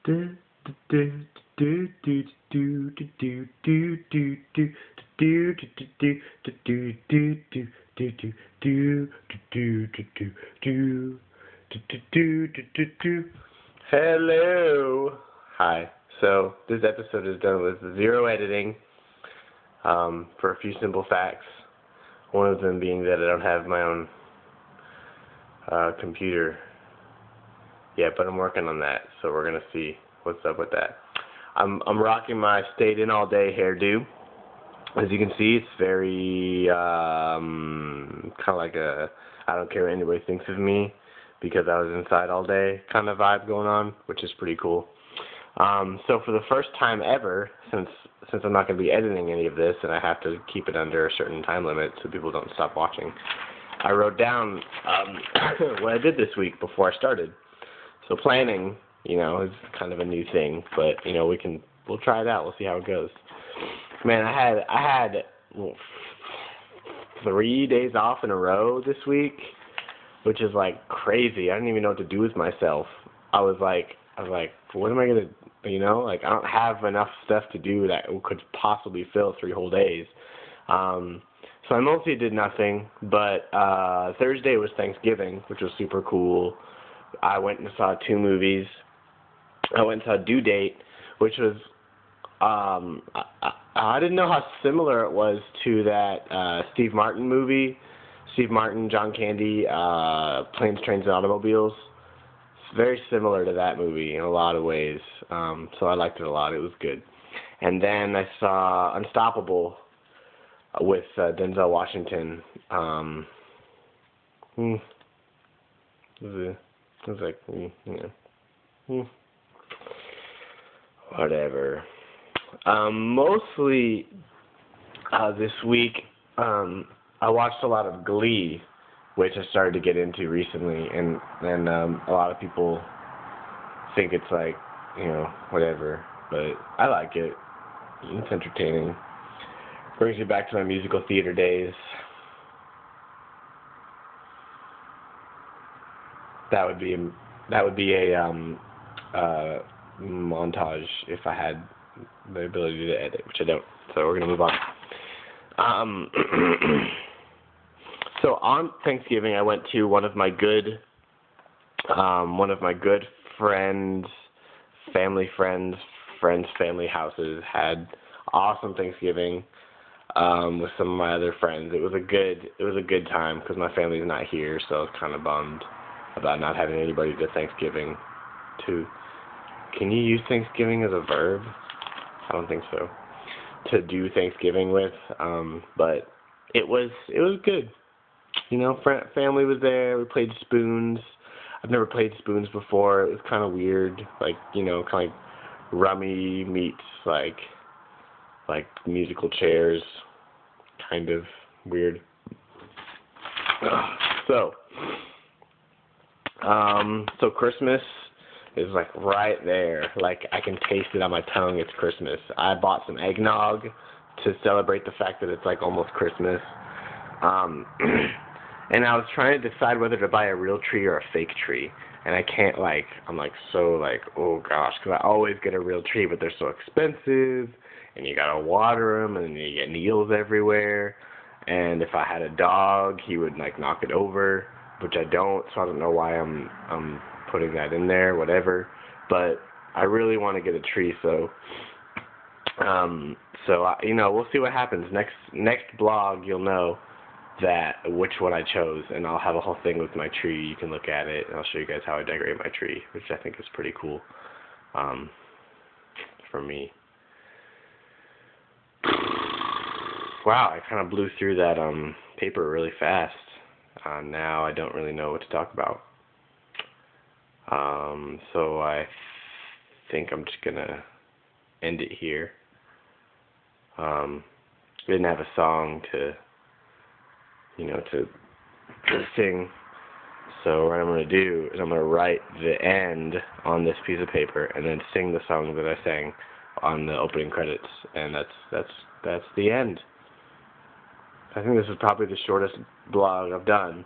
Hello. Hi. So this episode is done with zero editing, for a few simple facts. One of them being that I don't have my own computer yet, but I'm working on that. So we're gonna see what's up with that. I'm rocking my stayed in all day hairdo. As you can see, it's very kind of like a I don't care what anybody thinks of me because I was inside all day kind of vibe going on, which is pretty cool. So for the first time ever, since I'm not going to be editing any of this and I have to keep it under a certain time limit so people don't stop watching, I wrote down what I did this week before I started. So planning, is kind of a new thing, but we'll try it out. We'll see how it goes. Man, I had 3 days off in a row this week, which is like crazy. I didn't even know what to do with myself. I was like, what am I gonna, I don't have enough stuff to do that could possibly fill 3 whole days. So I mostly did nothing, but Thursday was Thanksgiving, which was super cool. I went and saw 2 movies. I went and saw Due Date, which was, I didn't know how similar it was to that Steve Martin movie. Steve Martin, John Candy, Planes, Trains, and Automobiles. It's very similar to that movie in a lot of ways. So I liked it a lot. It was good. And then I saw Unstoppable with Denzel Washington. It was like, whatever. Mostly this week, I watched a lot of Glee, which I started to get into recently, and a lot of people think it's like, whatever, but I like it. It's entertaining. Brings me back to my musical theater days. That would be a montage if I had the ability to edit, which I don't. So we're gonna move on. So on Thanksgiving, I went to one of my good friends' family houses. Had awesome Thanksgiving with some of my other friends. It was a good time because my family's not here, so I was kind of bummed about not having anybody to Thanksgiving to. Can you use Thanksgiving as a verb? I don't think so. To do Thanksgiving with, but it was good. Family was there. We played spoons. I've never played spoons before. It was kind of weird, kind of like rummy meets like musical chairs, kind of weird. So Christmas is like right there. Like I can taste it on my tongue. It's Christmas. I bought some eggnog to celebrate the fact that it's like almost Christmas. And I was trying to decide whether to buy a real tree or a fake tree. And I can't I'm oh gosh, because I always get a real tree, but they're so expensive, and you gotta water them, and you get needles everywhere. And if I had a dog, he would knock it over, which I don't, so I don't know why I'm putting that in there, whatever. But I really want to get a tree, so we'll see what happens. Next blog, you'll know which one I chose, and I'll have a whole thing with my tree. You can look at it, and I'll show you guys how I decorate my tree, which I think is pretty cool for me. Wow, I kind of blew through that paper really fast. Now I don't really know what to talk about. So I think I'm just gonna end it here. Didn't have a song to sing. So what I'm going to do is I'm going to write the end on this piece of paper and then sing the song that I sang on the opening credits, and that's the end. I think this is probably the shortest blog I've done.